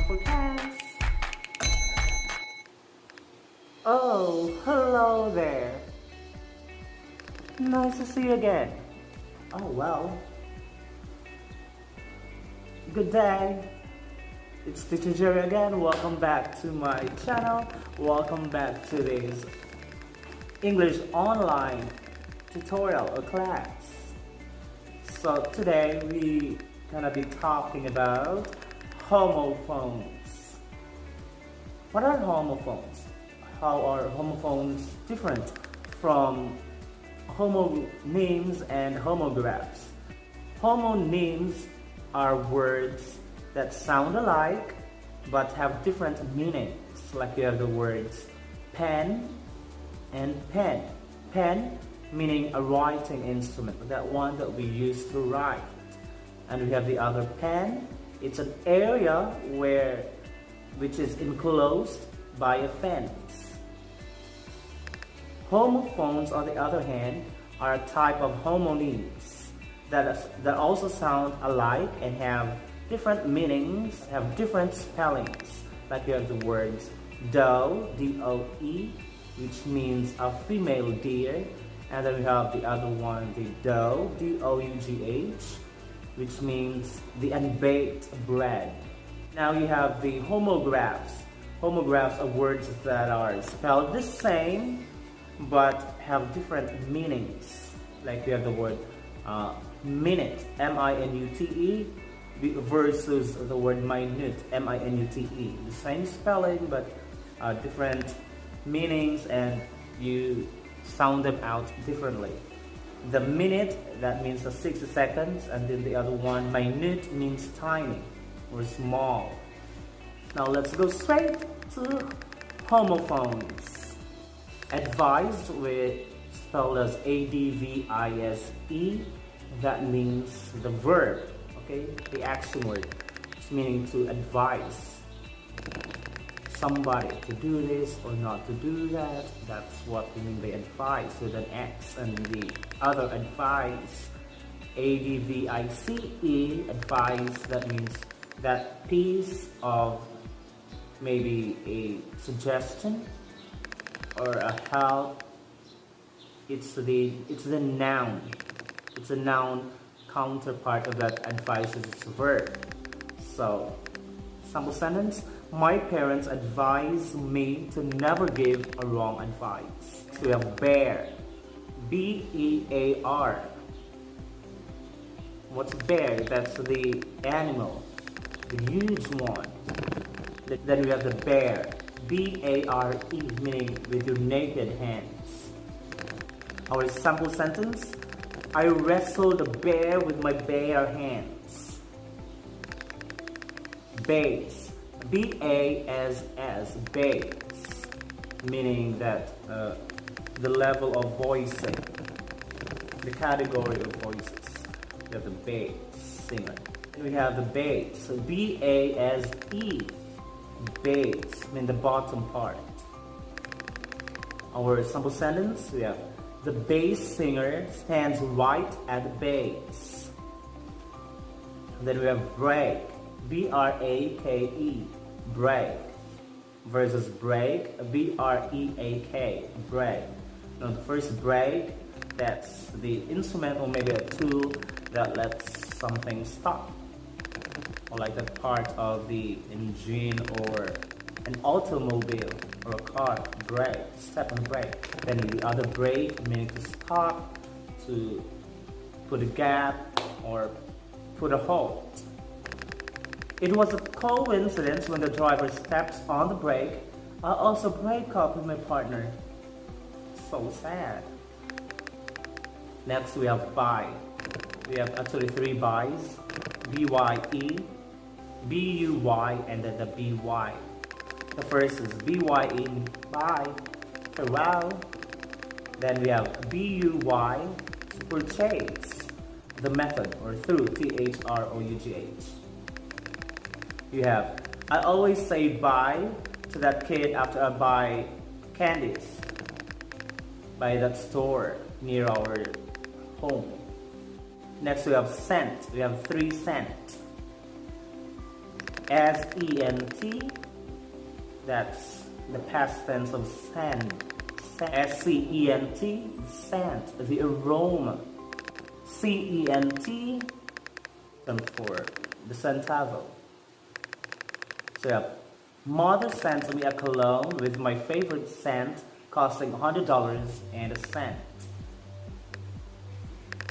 for cats. Oh, hello there. Nice to see you again. Oh, well. Good day. It's Teacher Jerry again. Welcome back to my channel. Welcome back to this English online tutorial or class. So today we gonna be talking about homophones. What are homophones? How are homophones different from homonyms and homographs? Homonyms are words that sound alike but have different meanings. Like you have the words pen and pen. Pen meaning a writing instrument, that one that we use to write. And we have the other pen. It's an area which is enclosed by a fence. Homophones, on the other hand, are a type of homonyms that also sound alike and have different meanings, have different spellings. Like you have the words doe, D-O-E, which means a female deer. And then we have the other one, the dough, D-O-U-G-H, which means the unbaked bread. Now you have the homographs. Homographs are words that are spelled the same but have different meanings. Like you have the word minute, M-I-N-U-T-E, versus the word minute, M-I-N-U-T-E. The same spelling but different meanings, and you sound them out differently. The minute, that means the 60 seconds, and then the other one, minute, means tiny or small. Now let's go straight to homophones. Advise, with spelled as A-D-V-I-S-E, that means the verb, okay, the action word. It's meaning to advise somebody to do this or not to do that. That's what we mean by advice, with an X, and the other advice, A-D-V-I-C-E, advice, that means that piece of maybe a suggestion or a help. It's the noun. It's a noun counterpart of that advice is a verb. So, sample sentence: my parents advise me to never give a wrong advice. So we have bear, B-E-A-R. What's bear? That's the animal, the huge one. Then we have the bear, B-A-R-E, meaning with your naked hands. Our sample sentence: I wrestled a bear with my bare hands. Bass, B-A-S-S, bass, meaning that the level of voicing, the category of voices. We have the bass singer. We have the bass, B-A-S-E, bass, mean the bottom part. Our sample sentence: we have the bass singer stands right at the bass. And then we have break, B-R-A-K-E, break, versus break, B-R-E-A-K, break. Now the first break, that's the instrument or maybe a tool that lets something stop, or like that part of the engine or an automobile or a car, brake, step and brake. Then the other brake, meaning to stop, to put a gap or put a halt. It was a coincidence when the driver steps on the brake. I also break up with my partner. So sad. Next we have buy. We have actually three buys. B-Y-E, B-U-Y, and then the B-Y. The first is B-Y-E, buy, farewell. Then we have B-U-Y, to purchase, the method, or through, T-H-R-O-U-G-H. You have, I always say bye to that kid after I buy candies by that store near our home. Next we have cent. We have 3 cents. S-E-N-T, that's the past tense of scent. S-C-E-N-T, scent, the aroma. C-E-N-T, stands for the centavo. So yeah, mother sent me a cologne with my favorite scent costing $100 and a cent.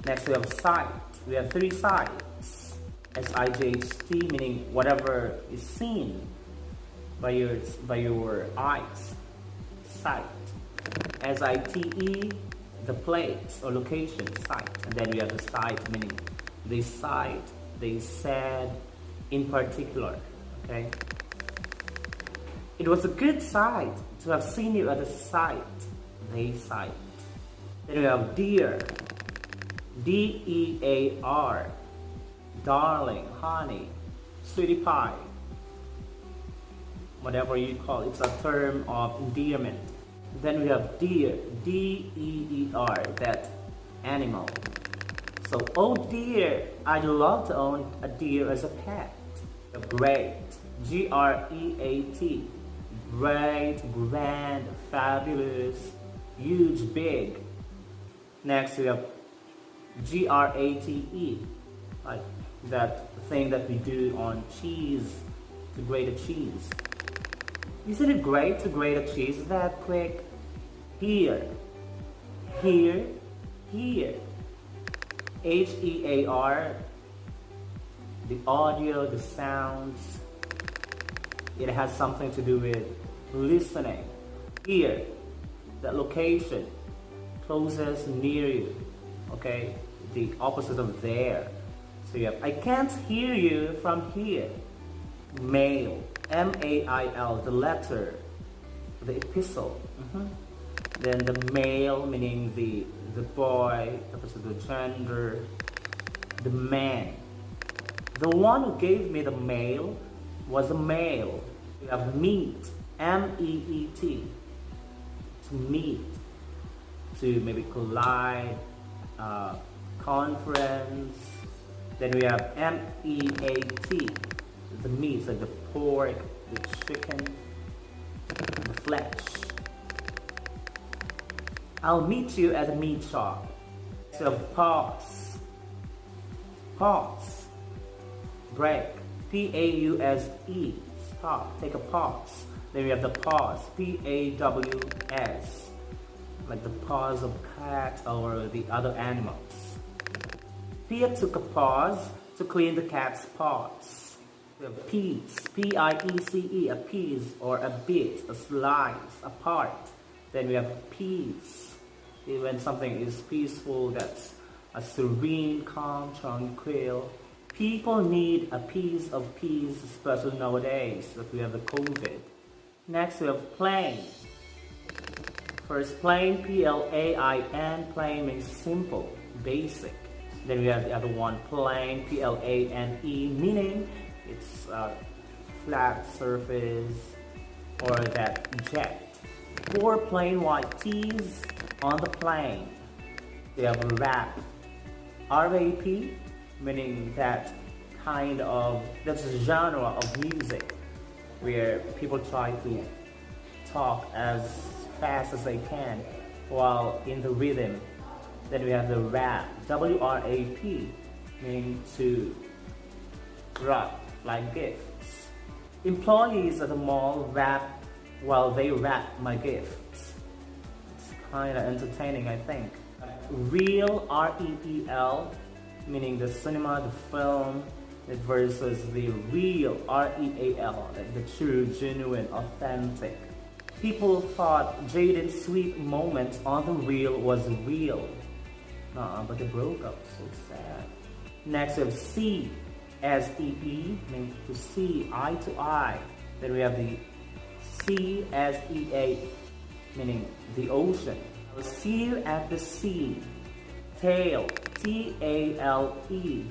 Next we have sight. We have three sights. S-I-G-H-T, meaning whatever is seen by your eyes. Sight. S-I-T-E, the place or location, sight. And then we have the sight, meaning they sight, they said in particular. Okay? It was a good sight to have seen you at the sight. They sight. Then we have dear. D-E-A-R. Darling, honey, sweetie pie. Whatever you call it, it's a term of endearment. Then we have deer. D-E-E-R. That animal. So, oh dear, I'd love to own a deer as a pet. Great. G-R-E-A-T. Great, grand, fabulous, huge, big. Next we have G-R-A-T-E, like that thing that we do on cheese, to grate a cheese. Isn't it great to grate a cheese that quick? Here, here, here. H-E-A-R, the audio, the sounds. It has something to do with listening. Here, that location, closest, near you. Okay, the opposite of there. So you have, I can't hear you from here. Mail, M-A-I-L, the letter, the epistle. Then the male, meaning the boy, opposite the gender, the man. The one who gave me the mail was a male. We have meet, M-E-E-T, to meet, to maybe collide, conference. Then we have M-E-A-T, the meat, like the pork, the chicken, the flesh. I'll meet you at the meat shop. So pause, pause, break, P-A-U-S-E, stop, take a pause. Then we have the pause, P-A-W-S, like the paws of cat or the other animals. Pia took a pause to clean the cat's paws. We have piece, P-I-E-C-E, a piece or a bit, a slice, a part. Then we have peace. When something is peaceful, that's a serene, calm, tranquil. People need a piece of peace, especially nowadays that we have the COVID. Next we have plain. First plain, P-L-A-I-N, plain means simple, basic. Then we have the other one, plain, P-L-A-N-E, meaning it's a flat surface or that jet. 4 plain white tees on the plane. They have a rap, R-A-P, meaning that kind of, that's a genre of music where people try to talk as fast as they can while in the rhythm. Then we have the rap, W-R-A-P, meaning to wrap like gifts. Employees at the mall rap while they wrap my gifts. It's kind of entertaining, I think. Real, R-E-E-L, meaning the cinema, the film, versus the real, R-E-A-L, like the true, genuine, authentic. People thought Jaden's sweet moment on the reel was real. But they broke up, so sad. Next we have see, S-E-E, meaning to see, eye to eye. Then we have the C-S-E-A, meaning the ocean. I'll see you at the sea. Tale, T-A-L-E,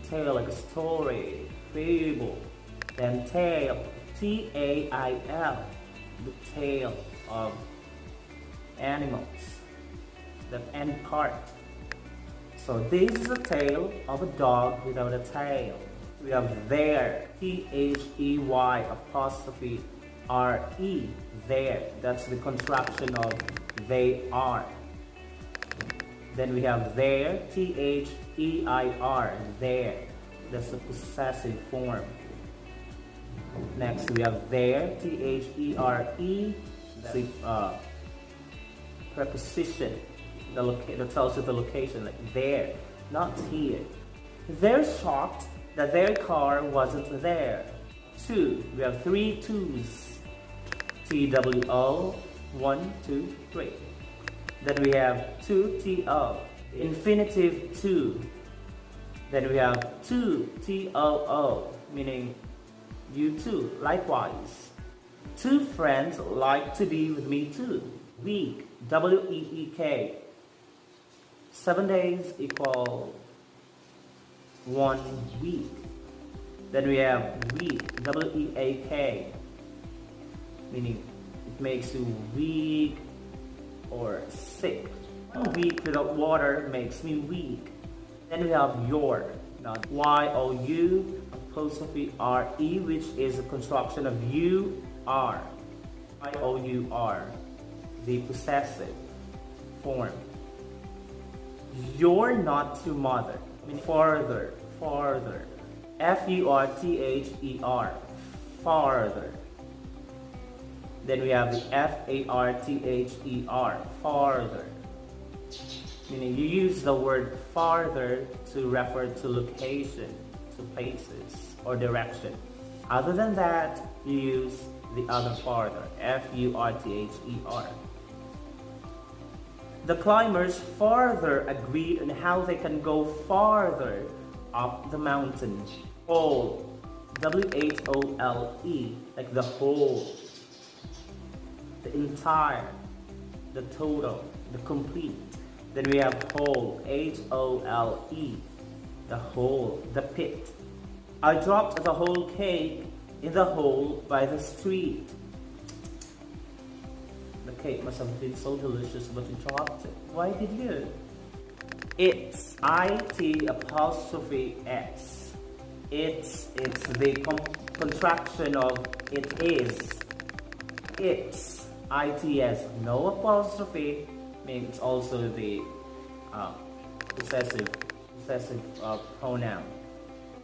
tale like a story, fable. Then tale, T-A-I-L, the tale of animals, the end part. So this is a tale of a dog without a tail. We have there, T-H-E-Y apostrophe R-E, there. That's the contraction of they are. Then we have there, T-H-E-I-R, there. That's the possessive form. Next we have there, T-H-E-R-E, that's the preposition that tells you the location, like there, not here. They're shocked that their car wasn't there. Two, we have three twos. T-W-O, 1, 2, 3. Then we have two, T-O, infinitive two. Then we have two, T-O-O, meaning you too, likewise. Two friends like to be with me too. Week, W-E-E-K. 7 days equal 1 week. Then we have weak, W-E-A-K, meaning it makes you weak or sick. A week without water makes me weak. Then we have your, not Y-O-U apostrophe R-E, which is a construction of you-are. Y-O-U-R, the possessive form. You're not your mother. I mean, farther, farther. F-U-R-T-H-E-R, farther. Then we have the F-A-R-T-H-E-R, farther. Meaning you use the word farther to refer to location, to places, or direction. Other than that, you use the other farther, F-U-R-T-H-E-R. The climbers farther agreed on how they can go farther up the mountain. Whole, W-H-O-L-E, like the whole, the entire, the total, the complete. Then we have whole, H-O-L-E, the whole, the pit. I dropped the whole cake in the hole by the street. The cake must have been so delicious, but you dropped it. Why did you? It's, I-T apostrophe S. It's the contraction of it is. It's, I-T-S, no apostrophe, means also the possessive pronoun.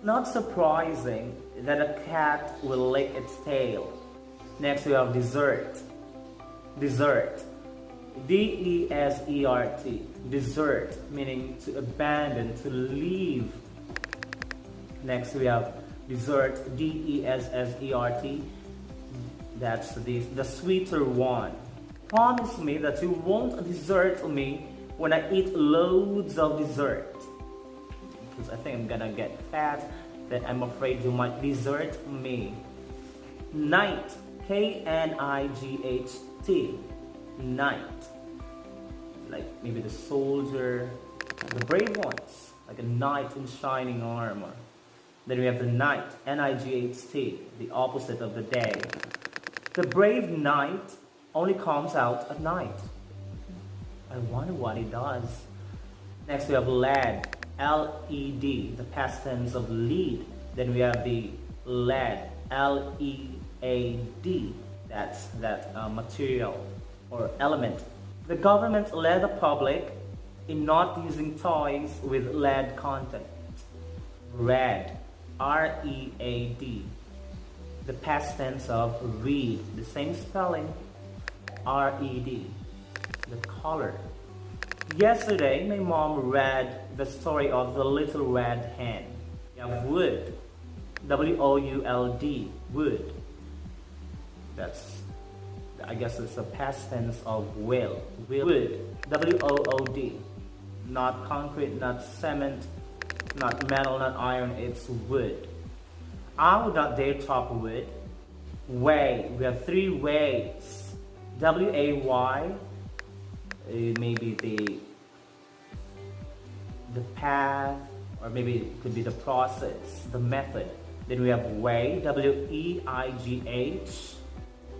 Not surprising that a cat will lick its tail. Next we have dessert. Dessert. D-E-S-E-R-T. Desert, meaning to abandon, to leave. Next we have dessert. D-E-S-S-E-R-T. That's the sweeter one. Promise me that you won't desert me when I eat loads of dessert. Because I think I'm gonna get fat, then I'm afraid you might desert me. Knight, K-N-I-G-H-T, knight. Like maybe the soldier, the brave ones, like a knight in shining armor. Then we have the night, N-I-G-H-T, the opposite of the day. The brave knight only comes out at night. I wonder what he does. Next we have lead, L-E-D, the past tense of lead. Then we have the lead, L-E-A-D. That's that material or element. The government led the public in not using toys with lead content. Read, R-E-A-D. The past tense of read, the same spelling, R-E-D. The color. Yesterday, my mom read the story of the little red hen. We have wood, W-O-U-L-D, wood. That's, I guess it's the past tense of will. Wood, W-O-O-D. Not concrete, not cement, not metal, not iron, it's wood. I would not dare chop wood. Way, we have three ways. W-A-Y, maybe the path, or maybe it could be the process, the method. Then we have way, W-E-I-G-H,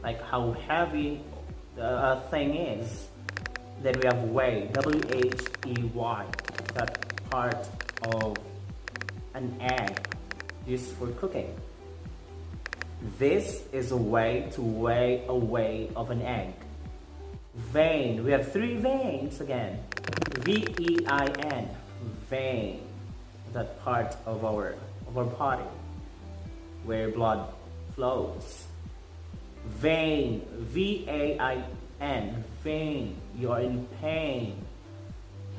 like how heavy the thing is. Then we have way, W-H-E-Y, that part of an egg. used for cooking. This is a way to weigh a weight of an egg. Vein. We have 3 veins again. V-E-I-N. Vein. That part of our body where blood flows. Vein. V-A-I-N. Vein. You are in pain.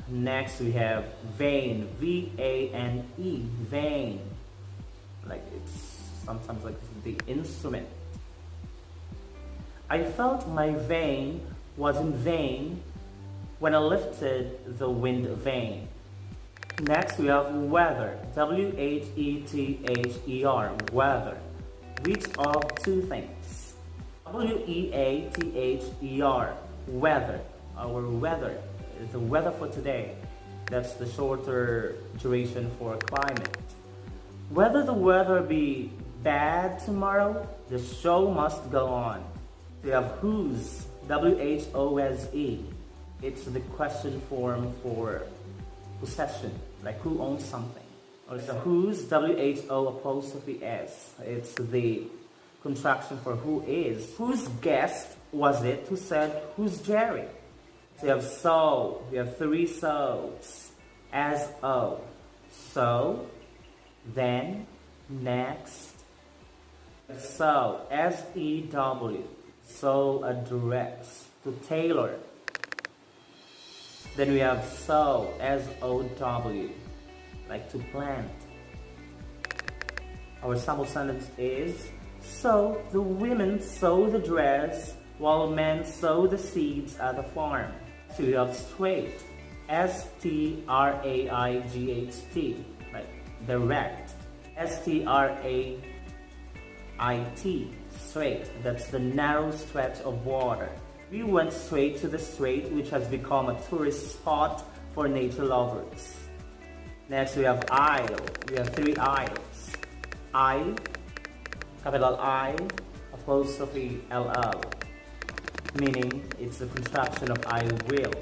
Next we have vein. V-A-N-E. Vein. Like it's sometimes like the instrument. I felt my vein was in vain when I lifted the wind vein. Next we have weather. W-H-E-T-H-E-R. Weather. Which of 2 things? W-E-A-T-H-E-R. Weather. Our weather. The weather for today. That's the shorter duration for climate. Whether the weather be bad tomorrow, the show must go on. We have whose. W-H-O-S-E. It's the question form for possession, like who owns something. Or the whose, W-H-O''S. It's the contraction for who is. Whose guest was it who said, who's Jerry? So you have so, we have 3 so's. S-O. So, then, next. So, S-E-W. So, address, to tailor. Then we have sow, S-O-W, like to plant. Our sample sentence is, so the women sew the dress while men sow the seeds at the farm. So we have straight, S-T-R-A-I-G-H-T, like direct, S-T-R-A-I-T, straight. That's the narrow stretch of water. We went straight to the strait, which has become a tourist spot for nature lovers. Next we have isle. We have 3 isles. I, capital I, apostrophe L-L, meaning it's the contraction of I will.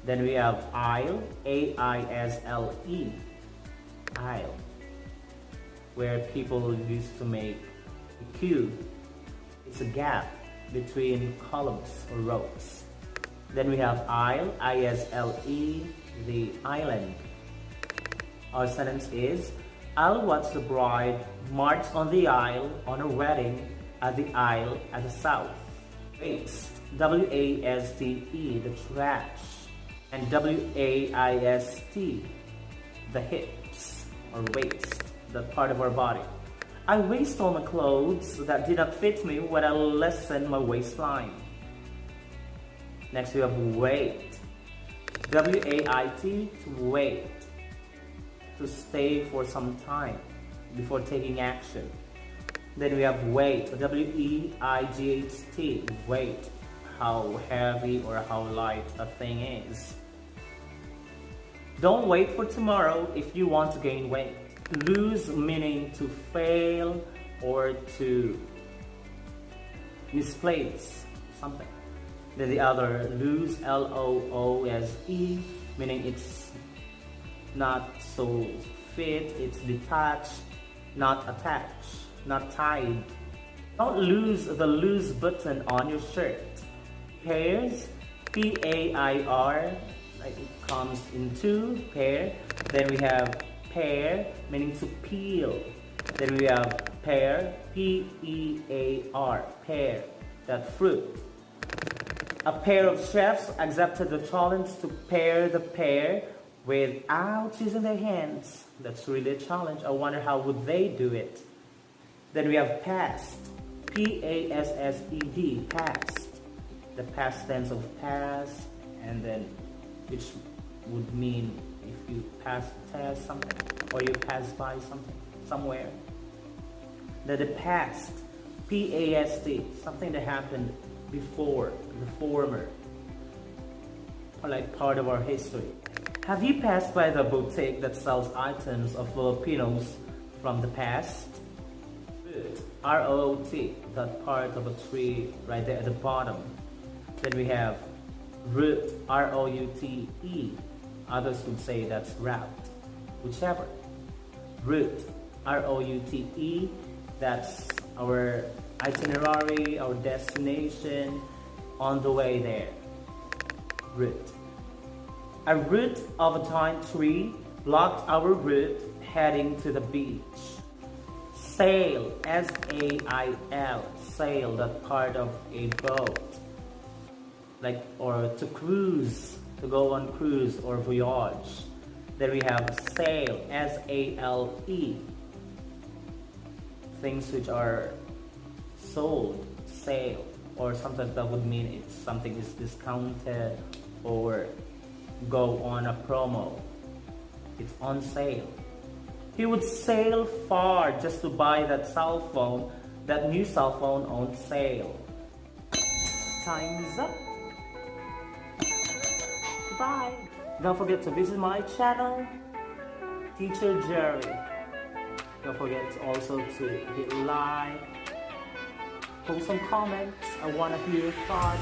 Then we have isle, A-I-S-L-E, isle, where people used to make a cube. It's a gap between columns or rows. Then we have isle, I-S-L-E, the island. Our sentence is, I'll watch the bride march on the aisle on a wedding at the aisle at the south. Waste, W-A-S-T-E, the trash. And W-A-I-S-T, the hips or waist, the part of our body. I waste all my clothes that did not fit me when I lessen my waistline. Next we have wait. W-A-I-T, to wait. To stay for some time before taking action. Then we have weight. W-E-I-G-H-T, weight. How heavy or how light a thing is. Don't wait for tomorrow if you want to gain weight. Lose meaning to fail or to misplace something. Then the other, lose, L-O-O-S-E, meaning it's not so fit, it's detached, not attached, not tied. Don't lose the lose button on your shirt. Pairs, P-A-I-R, like it comes in 2, pair. Then we have pear, meaning to peel. Then we have pear, P-E-A-R, pear, that fruit. A pair of chefs accepted the challenge to pair the pear without using their hands. That's really a challenge. I wonder how would they do it. Then we have past, P-A-S-S-E-D, past. The past tense of pass, and then which would mean if you pass something or you pass by something somewhere. Then the past, P-A-S-T, something that happened before, the former, or like part of our history. Have you passed by the boutique that sells items of Filipinos from the past? Root, R-O-O-T, that part of a tree right there at the bottom. Then we have root, R-O-U-T-E. Others would say that's route, whichever. Root, route. That's our itinerary, our destination on the way there. Route. A root of a pine tree blocked our route heading to the beach. Sail, S-A-I-L, sail, that part of a boat. Like, or to cruise, to go on cruise or voyage. Then we have sale, S-A-L-E. Things which are sold, sale, or sometimes that would mean it's something is discounted or go on a promo. It's on sale. He would sail far just to buy that cell phone, that new cell phone on sale. Time's up. Bye. Don't forget to visit my channel, Teacher Jerry. Don't forget also to hit like, post some comments. I want to hear your thoughts,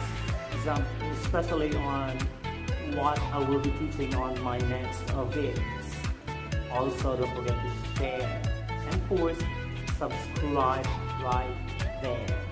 especially on what I will be teaching on my next vids. Also, don't forget to share and of course subscribe right there.